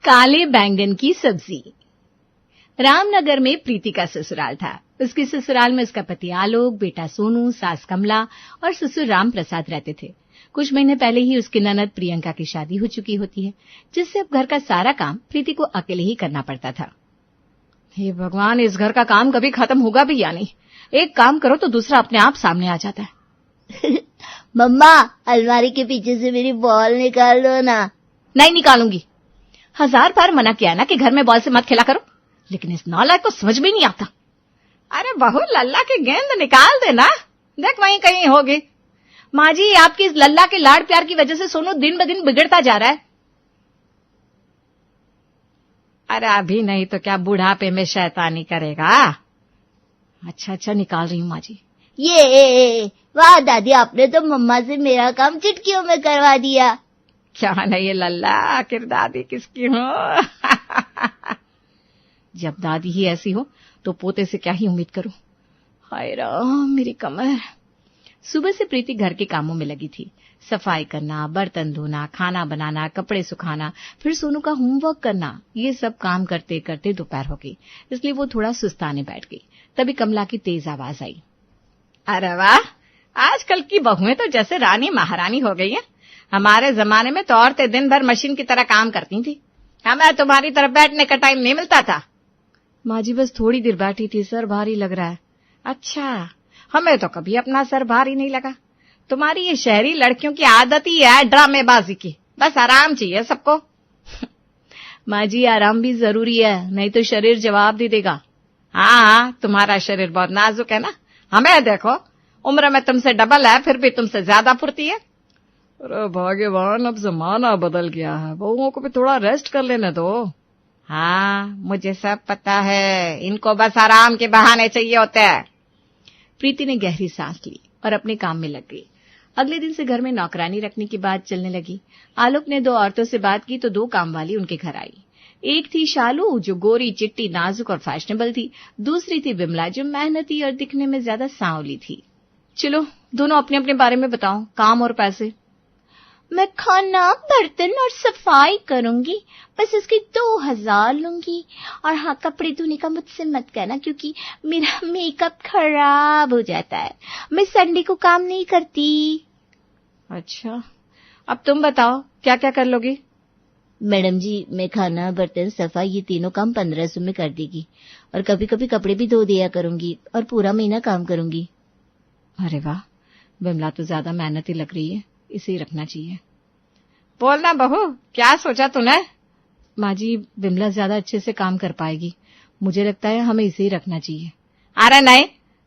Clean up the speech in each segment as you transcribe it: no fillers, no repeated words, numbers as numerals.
काले बैंगन की सब्जी। रामनगर में प्रीति का ससुराल था। उसके ससुराल में उसका पति आलोक, बेटा सोनू, सास कमला और ससुर राम प्रसाद रहते थे। कुछ महीने पहले ही उसकी ननद प्रियंका की शादी हो चुकी होती है, जिससे अब घर का सारा काम प्रीति को अकेले ही करना पड़ता था। हे भगवान, इस घर का काम कभी खत्म होगा भी या नहीं। एक काम करो तो दूसरा अपने आप सामने आ जाता है। मम्मा, अलमारी के पीछे से मेरी बॉल निकाल दो ना। नहीं निकालूंगी। 1000 बार मना किया ना कि घर में बॉल से मत खेला करो, लेकिन इस नालायक को समझ में नहीं आता। अरे बहू, लल्ला की गेंद निकाल देना, देख वहीं कहीं होगी। माँ जी, आपकी इस लल्ला के लाड़ प्यार की वजह से सोनू दिन ब दिन बिगड़ता जा रहा है। अरे अभी नहीं तो क्या बुढ़ापे में शैतानी करेगा। अच्छा निकाल रही हूँ माँ जी। ये वाह दादी, आपने तो मम्मा से मेरा काम चुटकियों में करवा दिया। क्या नहीं ये लल्ला, आखिर दादी किसकी हो। जब दादी ही ऐसी हो तो पोते से क्या ही उम्मीद करूं। हाय राम, मेरी कमर। सुबह से प्रीति घर के कामों में लगी थी। सफाई करना, बर्तन धोना, खाना बनाना, कपड़े सुखाना, फिर सोनू का होमवर्क करना, ये सब काम करते करते दोपहर हो गई, इसलिए वो थोड़ा सुस्ताने बैठ गई। तभी कमला की तेज आवाज आई। अरे वाह, आजकल की बहुएं तो जैसे रानी महारानी हो गई है। हमारे जमाने में तो औरतें दिन भर मशीन की तरह काम करती थी। हमें तुम्हारी तरफ बैठने का टाइम नहीं मिलता था। माँ जी, बस थोड़ी देर बैठी थी, सर भारी लग रहा है। अच्छा, हमें तो कभी अपना सर भारी नहीं लगा। तुम्हारी ये शहरी लड़कियों की आदत ही है ड्रामेबाजी की, बस आराम चाहिए सबको। माँ जी, आराम भी जरूरी है, नहीं तो शरीर जवाब दे देगा। हाँ, तुम्हारा शरीर बहुत नाजुक है ना। हमें देखो, उम्र में तुमसे डबल है, फिर भी तुमसे ज्यादा फुर्ती है। अरे भाग्यवान, अब जमाना बदल गया है, बहुओं को भी थोड़ा रेस्ट कर लेने दो। हाँ, मुझे सब पता है, इनको बस आराम के बहाने चाहिए होते हैं। प्रीति ने गहरी सांस ली और अपने काम में लग गई। अगले दिन से घर में नौकरानी रखने की बात चलने लगी। आलोक ने 2 औरतों से बात की तो 2 काम वाली उनके घर आई। एक थी शालू, जो गोरी चिट्टी नाजुक और फैशनेबल थी। दूसरी थी विमला, जो मेहनती और दिखने में ज्यादा सांवली थी। चलो, दोनों अपने अपने बारे में बताओ, काम और पैसे। मैं खाना, बर्तन और सफाई करूंगी, बस इसकी 2000 लूंगी। और हाँ, कपड़े धोने का मुझसे मत कहना, क्योंकि मेरा मेकअप खराब हो जाता है। मैं संडे को काम नहीं करती। अच्छा, अब तुम बताओ, क्या क्या कर लोगी। मैडम जी, मैं खाना, बर्तन, सफाई, ये तीनों काम 1500 में कर देगी। और कभी कभी कपड़े भी धो दिया करूंगी और पूरा महीना काम करूंगी। अरे वाह, विमला तो ज्यादा मेहनती लग रही है, इसे ही रखना चाहिए। बोलना बहू, क्या सोचा तूने। माँ जी, विमला ज्यादा अच्छे से काम कर पाएगी, मुझे लगता है हमें इसे ही रखना चाहिए। अरे नहीं,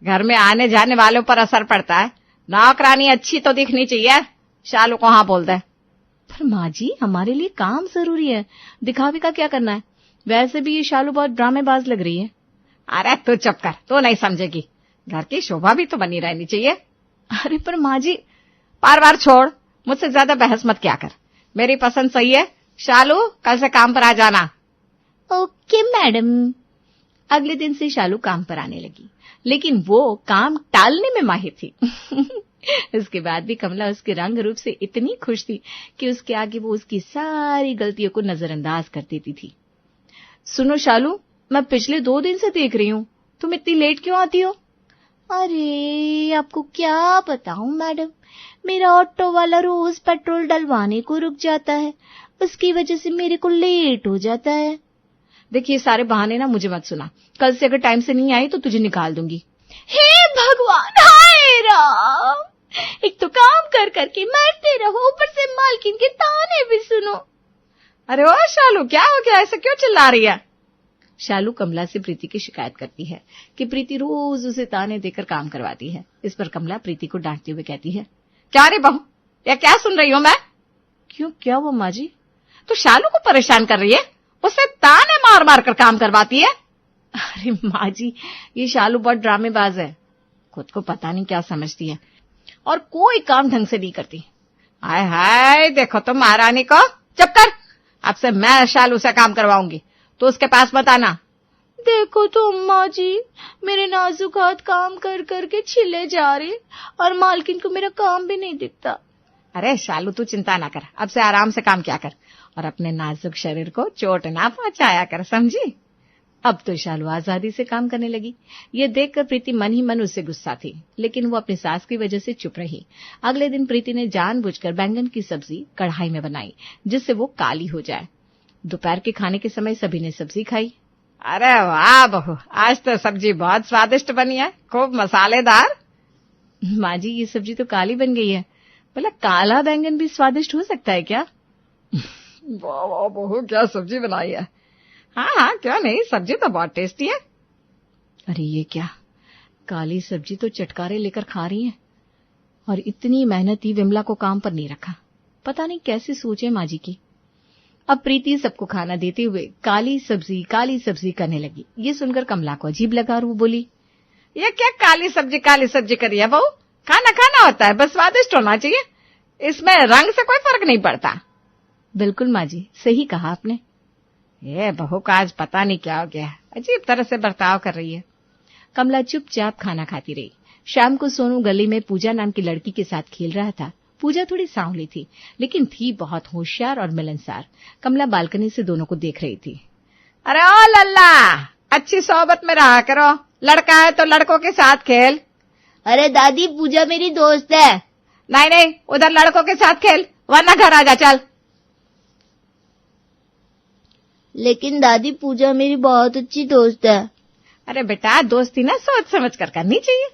घर में आने जाने वालों पर असर पड़ता है। नौकरानी अच्छी तो दिखनी चाहिए। शालू को हाँ बोल दे। पर माँ जी, हमारे लिए काम जरूरी है, दिखावे का क्या करना है। वैसे भी ये शालू बहुत ड्रामेबाज लग रही है। अरे तू चुप कर, तू नहीं समझेगी, घर की शोभा भी तो बनी रहनी चाहिए। अरे पर माँ जी, बार बार छोड़, मुझसे ज्यादा बहस मत क्या कर। मेरी पसंद सही है। शालू, कल से काम पर आ जाना। Okay madam. अगले दिन से शालू काम पर आने लगी, लेकिन वो काम टालने में माहिर थी। इसके बाद भी कमला उसके रंग रूप से इतनी खुश थी कि उसके आगे वो उसकी सारी गलतियों को नजरअंदाज कर देती थी। सुनो शालू, मैं पिछले 2 दिन से देख रही हूँ, तुम इतनी लेट क्यों आती हो। अरे आपको क्या बताऊं मैडम, मेरा ऑटो वाला रोज पेट्रोल डलवाने को रुक जाता है, उसकी वजह से मेरे को लेट हो जाता है। देखिए, सारे बहाने ना मुझे मत सुना, कल से अगर टाइम से नहीं आई तो तुझे निकाल दूंगी। हे भगवान, हाय राम, एक तो काम कर करके मरते रहो, ऊपर से मालकिन के ताने भी सुनो। अरे ओ शालू, क्या हो गया, ऐसे क्यों चिल्ला रही है। शालू कमला से प्रीति की शिकायत करती है कि प्रीति रोज उसे ताने देकर काम करवाती है। इस पर कमला प्रीति को डांटते हुए कहती है, क्या रे बहू, या क्या सुन रही हूं मैं। क्यों, क्या हुआ माँ जी। तो शालू को परेशान कर रही है, उसे ताने मार मार कर काम करवाती है। अरे माँ जी, ये शालू बहुत ड्रामेबाज है, खुद को पता नहीं क्या समझती है और कोई काम ढंग से नहीं करती। हाय हाय, देखो तुम महारानी को। चुप कर, अब से मैं शालू से काम करवाऊंगी, तो उसके पास मत आना। देखो तो अम्मा जी, मेरे नाजुक हाथ काम कर करके छिले जा रहे और मालकिन को मेरा काम भी नहीं दिखता। अरे शालू, तू चिंता ना कर, अब से आराम से काम किया कर और अपने नाजुक शरीर को चोट ना पहुंचाया कर, समझी। अब तो शालू आजादी से काम करने लगी। ये देखकर प्रीति मन ही मन उससे गुस्सा थी, लेकिन वो अपनी सास की वजह से चुप रही। अगले दिन प्रीति ने जानबूझकर बैंगन की सब्जी कढ़ाई में बनाई, जिससे वो काली हो जाए। दोपहर के खाने के समय सभी ने सब्जी खाई। अरे वाह बहू, आज तो सब्जी बहुत स्वादिष्ट बनी है, खूब मसालेदार। माँ जी, ये सब्जी तो काली बन गई है। बोला, काला बैंगन भी स्वादिष्ट हो सकता है क्या? वाह वाह बहू, क्या सब्जी बनाई है। हाँ हाँ, क्यों नहीं, सब्जी तो बहुत टेस्टी है। अरे ये क्या, काली सब्जी तो चटकारे लेकर खा रही है। और इतनी मेहनती विमला को काम पर नहीं रखा। पता नहीं कैसी सोच है माँ जी की। अब प्रीति सबको खाना देते हुए काली सब्जी करने लगी। ये सुनकर कमला को अजीब लगा और वो बोली, ये क्या काली सब्जी करी है बहू? खाना खाना होता है, बस स्वादिष्ट होना चाहिए, इसमें रंग से कोई फर्क नहीं पड़ता। बिल्कुल माँ जी, सही कहा आपने। ये बहू का आज पता नहीं क्या हो गया, अजीब तरह से बर्ताव कर रही है। कमला चुपचाप खाना खाती रही। शाम को सोनू गली में पूजा नाम की लड़की के साथ खेल रहा था। पूजा थोड़ी सांवली थी, लेकिन थी बहुत होशियार और मिलनसार। कमला बालकनी से दोनों को देख रही थी। अरे ओ लल्ला, अच्छी सोहबत में रहा करो, लड़का है तो लड़कों के साथ खेल। अरे दादी, पूजा मेरी दोस्त है। नहीं नहीं, उधर लड़कों के साथ खेल, वरना घर आ जा, चल। लेकिन दादी, पूजा मेरी बहुत अच्छी दोस्त है। अरे बेटा, दोस्ती ना सोच समझ कर करनी चाहिए।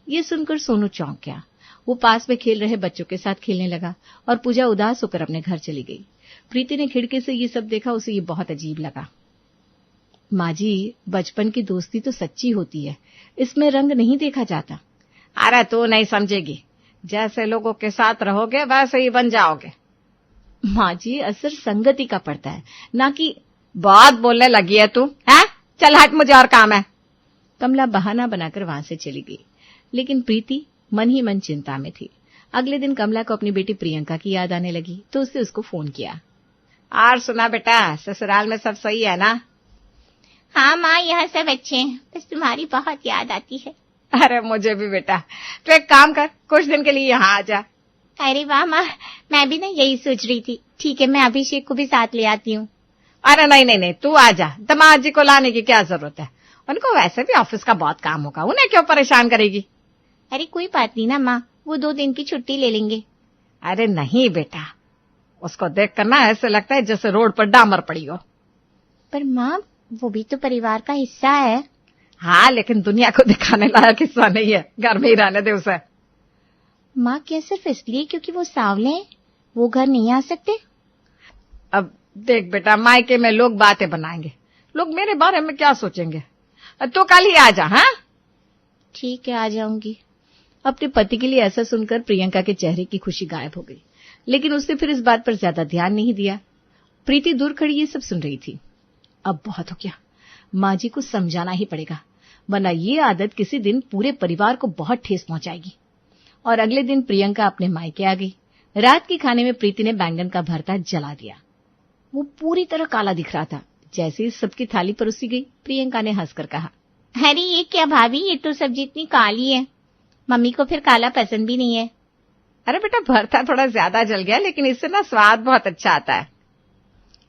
ये सुनकर सोनू चौंक गया। वो पास में खेल रहे बच्चों के साथ खेलने लगा और पूजा उदास होकर अपने घर चली गई। प्रीति ने खिड़की से ये सब देखा, उसे ये बहुत अजीब लगा। माँ जी, बचपन की दोस्ती तो सच्ची होती है, इसमें रंग नहीं देखा जाता। अरे तू नहीं समझेगी, जैसे लोगों के साथ रहोगे वैसे ही बन जाओगे। माँ जी, असर संगति का पड़ता है, ना कि। बहुत बोलने लगी है तू, है? चल हट, मुझे और काम है। कमला बहाना बनाकर वहां से चली गई, लेकिन प्रीति मन ही मन चिंता में थी। अगले दिन कमला को अपनी बेटी प्रियंका की याद आने लगी, तो उसने उसको फोन किया। और सुना बेटा, ससुराल में सब सही है ना? हाँ माँ, यहाँ सब अच्छे हैं, बस तुम्हारी बहुत याद आती है। अरे मुझे भी बेटा। तो एक काम कर, कुछ दिन के लिए यहाँ आ जा। अरे वाह माँ, मैं भी ना यही सोच रही थी। ठीक है, मैं अभिषेक को भी साथ ले आती हूँ। अरे नहीं नहीं नहीं, तू आ जा, दामाद जी को लाने की क्या जरूरत है, उनको वैसे भी ऑफिस का बहुत काम होगा, उन्हें क्यों परेशान करेगी। अरे कोई बात नहीं ना माँ, वो 2 दिन की छुट्टी ले लेंगे। अरे नहीं बेटा, उसको देख कर ना ऐसे लगता है जैसे रोड पर डामर पड़ी हो। पर माँ, वो भी तो परिवार का हिस्सा है। हाँ, लेकिन दुनिया को दिखाने लायक हिस्सा नहीं है, घर में ही रहने दे उसे। माँ, क्या सिर्फ इसलिए क्योंकि वो सांवले हैं, वो घर नहीं आ सकते? अब देख बेटा, मायके में लोग बातें बनाएंगे, लोग मेरे बारे में क्या सोचेंगे। तो कल ही आ जा। हाँ ठीक है, आ जाऊंगी। अपने पति के लिए ऐसा सुनकर प्रियंका के चेहरे की खुशी गायब हो गई, लेकिन उसने फिर इस बात पर ज्यादा ध्यान नहीं दिया। प्रीति दूर खड़ी ये सब सुन रही थी। अब बहुत हो गया, माँ जी को समझाना ही पड़ेगा, वरना ये आदत किसी दिन पूरे परिवार को बहुत ठेस पहुंचाएगी। और अगले दिन प्रियंका अपने मायके आ गई। रात के खाने में प्रीति ने बैंगन का भरता जला दिया। वो पूरी तरह काला दिख रहा था। जैसे ही सबकी थाली परोसी गई, प्रियंका ने हंसकर कहा, अरे ये क्या भाभी, ये तो सब्जी इतनी काली है, मम्मी को फिर काला पसंद भी नहीं है। अरे बेटा, भरता थोड़ा ज्यादा जल गया, लेकिन इससे ना स्वाद बहुत अच्छा आता है।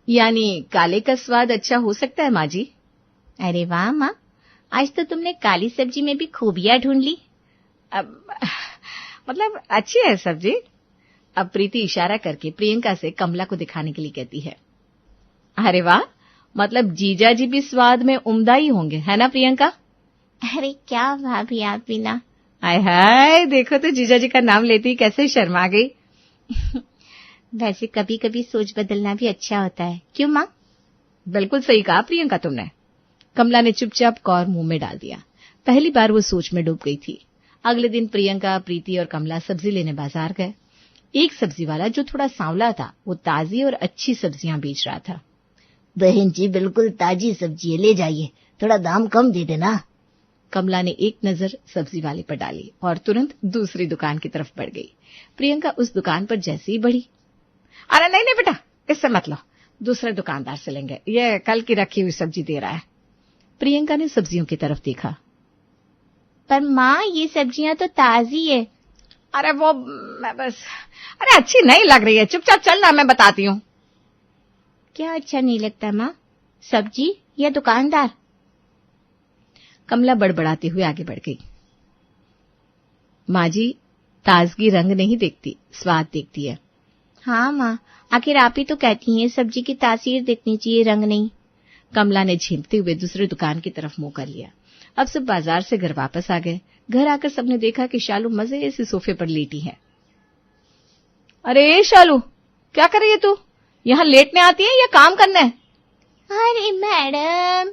यानी काले का स्वाद अच्छा हो सकता है माँ जी? अरे वाह माँ, आज तो तुमने काली सब्जी में भी खूबियां ढूंढ ली। मतलब अच्छी है सब्जी। अब प्रीति इशारा करके प्रियंका से कमला को दिखाने के लिए कहती है। अरे वाह, मतलब जीजा जी भी स्वाद में उम्दा ही होंगे, है ना प्रियंका? अरे क्या भाभी, आप भी ना। हाय हाय, देखो तो जीजा जी का नाम लेती ही कैसे शर्मा गई। वैसे कभी कभी सोच बदलना भी अच्छा होता है, क्यों माँ? बिल्कुल सही कहा प्रियंका तुमने। कमला ने चुपचाप कौर मुंह में डाल दिया। पहली बार वो सोच में डूब गई थी। अगले दिन प्रियंका, प्रीति और कमला सब्जी लेने बाजार गए। एक सब्जी वाला जो थोड़ा सांवला था, वो ताजी और अच्छी सब्जियां बेच रहा था। बहन जी, बिल्कुल ताजी सब्जी है, ले जाइए, थोड़ा दाम कम दे देना। कमला ने एक नजर सब्जी वाले पर डाली और तुरंत दूसरी दुकान की तरफ बढ़ गई। प्रियंका उस दुकान पर जैसे ही बढ़ी, अरे नहीं नहीं बेटा, इससे मत लो, दूसरे दुकानदार से लेंगे, ये कल की रखी हुई सब्जी दे रहा है। प्रियंका ने सब्जियों की तरफ देखा। पर माँ, ये सब्जियां तो ताजी है। अरे वो मैं बस, अरे अच्छी नहीं लग रही है, चुपचाप चलना, मैं बताती हूँ। क्या अच्छा नहीं लगता माँ, सब्जी या दुकानदार? कमला बड़बड़ाते हुए आगे बढ़ गई। माँ जी, ताजगी रंग नहीं देखती, स्वाद देखती है। हाँ माँ, आखिर आप ही तो कहती हैं सब्जी की तासीर देखनी चाहिए, रंग नहीं। कमला ने झेपते हुए दूसरी दुकान की तरफ मुंह कर लिया। अब सब बाजार से घर वापस आ गए। घर आकर सबने देखा कि शालू मजे से सोफे पर लेटी है। अरे शालू, क्या कर रही है तू? यहाँ लेटने आती है या काम करना है? अरे मैडम,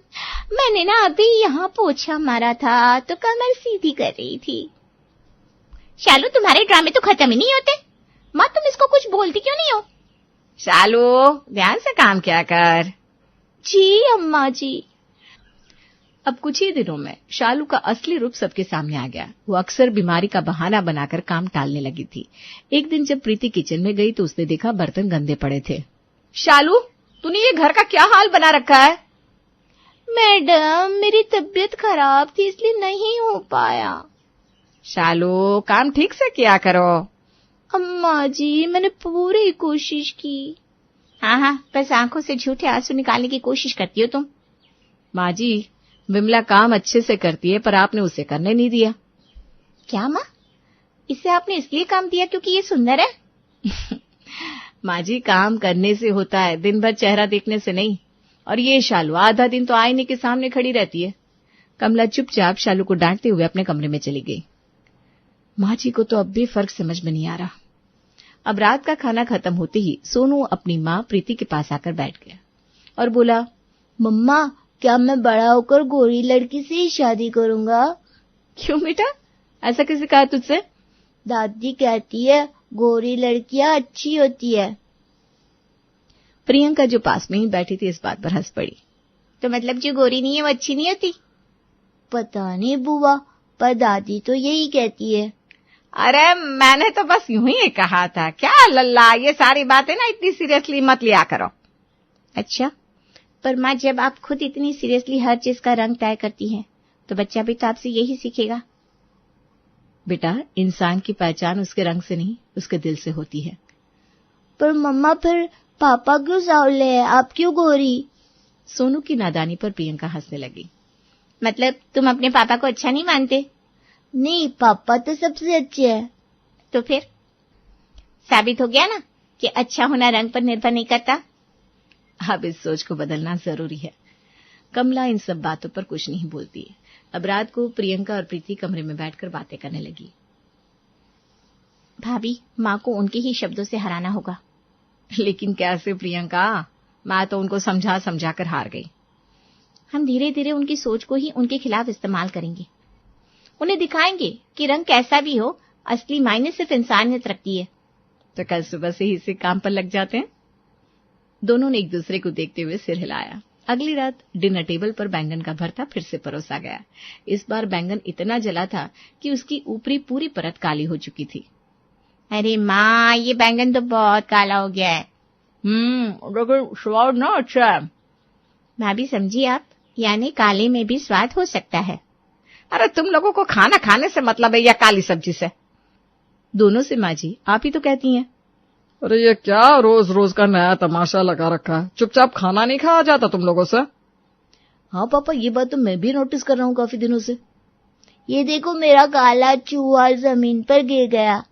मैंने ना अभी यहाँ पोछा मारा था तो कमर सीधी कर रही थी। शालू, तुम्हारे ड्रामे तो खत्म ही नहीं होते। माँ, तुम इसको कुछ बोलती क्यों नहीं हो? शालू, ध्यान से काम किया कर। जी अम्मा जी। अब कुछ ही दिनों में शालू का असली रूप सबके सामने आ गया। वो अक्सर बीमारी का बहाना बनाकर काम टालने लगी थी। एक दिन जब प्रीति किचन में गई तो उसने देखा बर्तन गंदे पड़े थे। शालू, तूने ये घर का क्या हाल बना रखा है? मैडम, मेरी तबीयत खराब थी इसलिए नहीं हो पाया। शालू, काम ठीक से किया करो। अम्मा जी, मैंने पूरी कोशिश की। हाँ, बस आंखों से झूठे आंसू निकालने की कोशिश करती हो तुम। माँ जी, विमला काम अच्छे से करती है पर आपने उसे करने नहीं दिया। क्या माँ? इसे आपने इसलिए काम दिया क्योंकि ये सुंदर है? माँ जी, काम करने से होता है, दिन भर चेहरा देखने से नहीं। और ये शालू आधा दिन तो आईने के सामने खड़ी रहती है। कमला चुपचाप शालू को डांटते हुए अपने कमरे में चली गई। माँ जी को तो अब भी फर्क समझ में नहीं आ रहा। अब रात का खाना खत्म होते ही सोनू अपनी माँ प्रीति के पास आकर बैठ गया और बोला, मम्मा, क्या मैं बड़ा होकर गोरी लड़की से ही शादी करूंगा? क्यों बेटा, ऐसा किसे कहा तुझसे? दादी कहती है गोरी लड़कियां अच्छी होती है। प्रियंका जो पास में ही बैठी थी इस बात पर हंस पड़ी। तो मतलब जो गोरी नहीं है वो अच्छी नहीं होती? पता नहीं बुआ, पर दादी तो यही कहती है। अरे मैंने तो बस यूं ही कहा था। क्या लल्ला, ये सारी बातें ना इतनी सीरियसली मत लिया करो। अच्छा, पर माँ, जब आप खुद इतनी सीरियसली हर चीज का रंग तय करती हैं तो बच्चा भी तो आपसे यही सीखेगा। बेटा, इंसान की पहचान उसके रंग से नहीं, उसके दिल से होती है। पर मम्मा, फिर पापा क्यों सांवले हैं, आप क्यों गोरी? सोनू की नादानी पर प्रियंका हंसने लगी। मतलब तुम अपने पापा को अच्छा नहीं मानते? नहीं, पापा तो सबसे अच्छे हैं। तो फिर साबित हो गया ना कि अच्छा होना रंग पर निर्भर नहीं करता। अब इस सोच को बदलना जरूरी है। कमला इन सब बातों पर कुछ नहीं बोलती है। अब रात को प्रियंका और प्रीति कमरे में बैठकर बातें करने लगी। भाभी, माँ को उनके ही शब्दों से हराना होगा। लेकिन कैसे प्रियंका? माँ तो उनको समझा समझा कर हार गई। हम धीरे धीरे उनकी सोच को ही उनके खिलाफ इस्तेमाल करेंगे। उन्हें दिखाएंगे कि रंग कैसा भी हो, असली मायने सिर्फ इंसानियत रखती है। तो कल सुबह से ही इसी काम पर लग जाते हैं। दोनों ने एक दूसरे को देखते हुए सिर हिलाया। अगली रात डिनर टेबल पर बैंगन का भरता फिर से परोसा गया। इस बार बैंगन इतना जला था कि उसकी ऊपरी पूरी परत काली हो चुकी थी। अरे माँ, ये बैंगन तो बहुत काला हो गया है। लेकिन स्वाद ना अच्छा है। भाभी समझी आप, यानी काले में भी स्वाद हो सकता है। अरे तुम लोगों को खाना खाने से मतलब है या काली सब्जी से? दोनों से माँ जी, आप ही तो कहती हैं। अरे ये क्या रोज रोज का नया तमाशा लगा रखा है? चुपचाप खाना नहीं खाया जाता तुम लोगों से? हाँ पापा, ये बात तो मैं भी नोटिस कर रहा हूँ काफी दिनों से। ये देखो, मेरा काला चूहा जमीन पर गिर गया।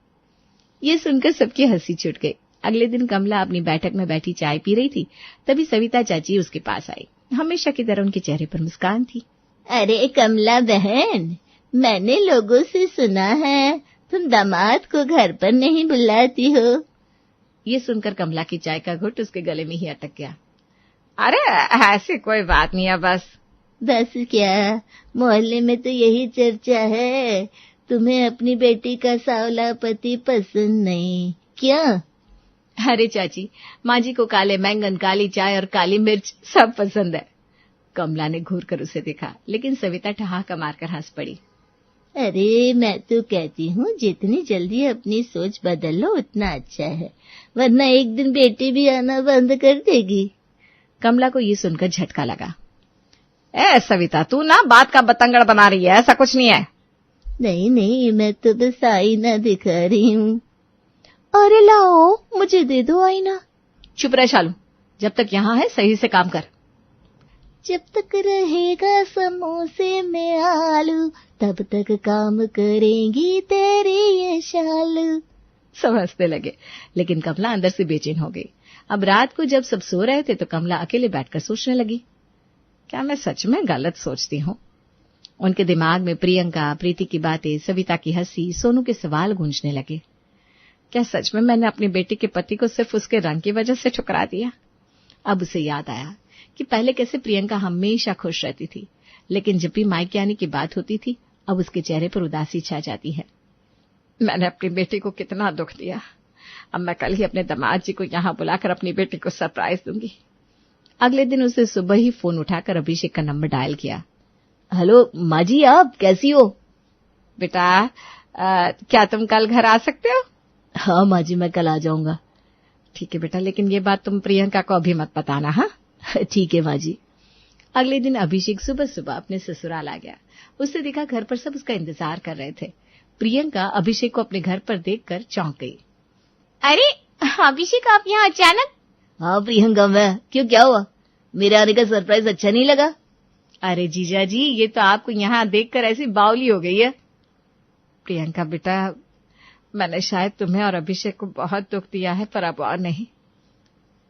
ये सुनकर सबकी हंसी छूट गई। अगले दिन कमला अपनी बैठक में बैठी चाय पी रही थी, तभी सविता चाची उसके पास आई। हमेशा की तरह उनके चेहरे पर मुस्कान थी। अरे कमला बहन, मैंने लोगों से सुना है तुम दामाद को घर पर नहीं बुलाती हो। ये सुनकर कमला की चाय का घुट उसके गले में ही अटक गया। अरे ऐसी कोई बात नहीं है, बस क्या, मोहल्ले में तो यही चर्चा है, तुम्हें अपनी बेटी का सावला पति पसंद नहीं, क्या? अरे चाची, माँ जी को काले बैंगन, काली चाय और काली मिर्च सब पसंद है। कमला ने घूर कर उसे देखा, लेकिन सविता ठहाका मारकर हंस पड़ी। अरे मैं तो कहती हूँ जितनी जल्दी अपनी सोच बदल लो उतना अच्छा है, वरना एक दिन बेटी भी आना बंद कर देगी। कमला को ये सुनकर झटका लगा। ए सविता, तू ना बात का बतंगड़ बना रही है, ऐसा कुछ नहीं है। नहीं, मैं तो बस आईना दिखा रही हूँ। अरे लाओ, मुझे दे दो आईना। चुप रह शालू, जब तक यहाँ है सही से काम कर। जब तक रहेगा समोसे में आलू, तब तक काम करेंगी तेरी ये शालू। सब हंसने लगे, लेकिन कमला अंदर से बेचैन हो गई। अब रात को जब सब सो रहे थे तो कमला अकेले बैठकर सोचने लगी, क्या मैं सच में गलत सोचती हूँ? उनके दिमाग में प्रियंका, प्रीति की बातें, सविता की हंसी, सोनू के सवाल गूंजने लगे। क्या सच में मैंने अपनी बेटी के पति को सिर्फ उसके रंग की वजह से ठुकरा दिया? अब उसे याद आया कि पहले कैसे प्रियंका हमेशा खुश रहती थी, लेकिन जब भी मायके आने की बात होती थी अब उसके चेहरे पर उदासी छा जाती है। मैंने अपनी बेटी को कितना दुख दिया। अब मैं कल ही अपने दामाद जी को यहाँ बुलाकर अपनी बेटी को सरप्राइज दूंगी। अगले दिन उसे सुबह ही फोन उठाकर अभिषेक का नंबर डायल किया। हेलो माँ जी, आप कैसी हो? बेटा क्या तुम कल घर आ सकते हो? हाँ माँ जी, मैं कल आ जाऊंगा। ठीक है बेटा, लेकिन ये बात तुम प्रियंका को अभी मत बताना। हाँ ठीक है माँ जी। अगले दिन अभिषेक सुबह सुबह अपने ससुराल आ गया। उससे देखा घर पर सब उसका इंतजार कर रहे थे। प्रियंका अभिषेक को अपने घर पर देखकर चौंक गई। अरे अभिषेक, आप यहाँ अचानक? हाँ प्रियंका, मैं। क्यों, क्या हुआ? मेरे आने का सरप्राइज अच्छा नहीं लगा? अरे जीजा जी, ये तो आपको यहाँ देखकर ऐसी बावली हो गई है। प्रियंका बेटा, मैंने शायद तुम्हें और अभिषेक को बहुत दुख दिया है, पर अब और नहीं।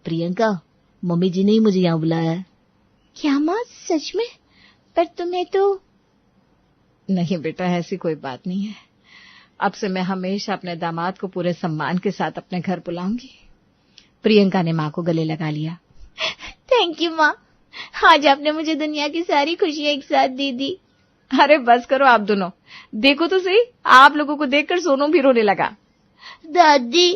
प्रियंका, मम्मी जी ने ही मुझे यहाँ बुलाया है। क्या माँ, सच में? पर तुम्हें तो... नहीं बेटा, ऐसी कोई बात नहीं है। अब से मैं हमेशा अपने दामाद को पूरे सम्मान के साथ अपने घर बुलाऊंगी। प्रियंका ने माँ को गले लगा लिया। थैंक यू माँ, आज आपने मुझे दुनिया की सारी खुशियाँ एक साथ दे दी। अरे बस करो आप दोनों, देखो तो सही, आप लोगों को देखकर सोनू भी रोने लगा। दादी,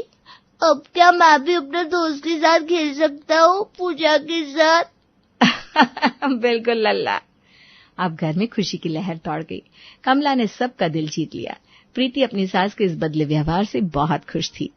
अब क्या मैं भी अपने दोस्त के साथ खेल सकता हूँ, पूजा के साथ? बिल्कुल लल्ला। अब घर में खुशी की लहर दौड़ गई। कमला ने सबका दिल जीत लिया। प्रीति अपनी सास के इस बदले व्यवहार से बहुत खुश थी।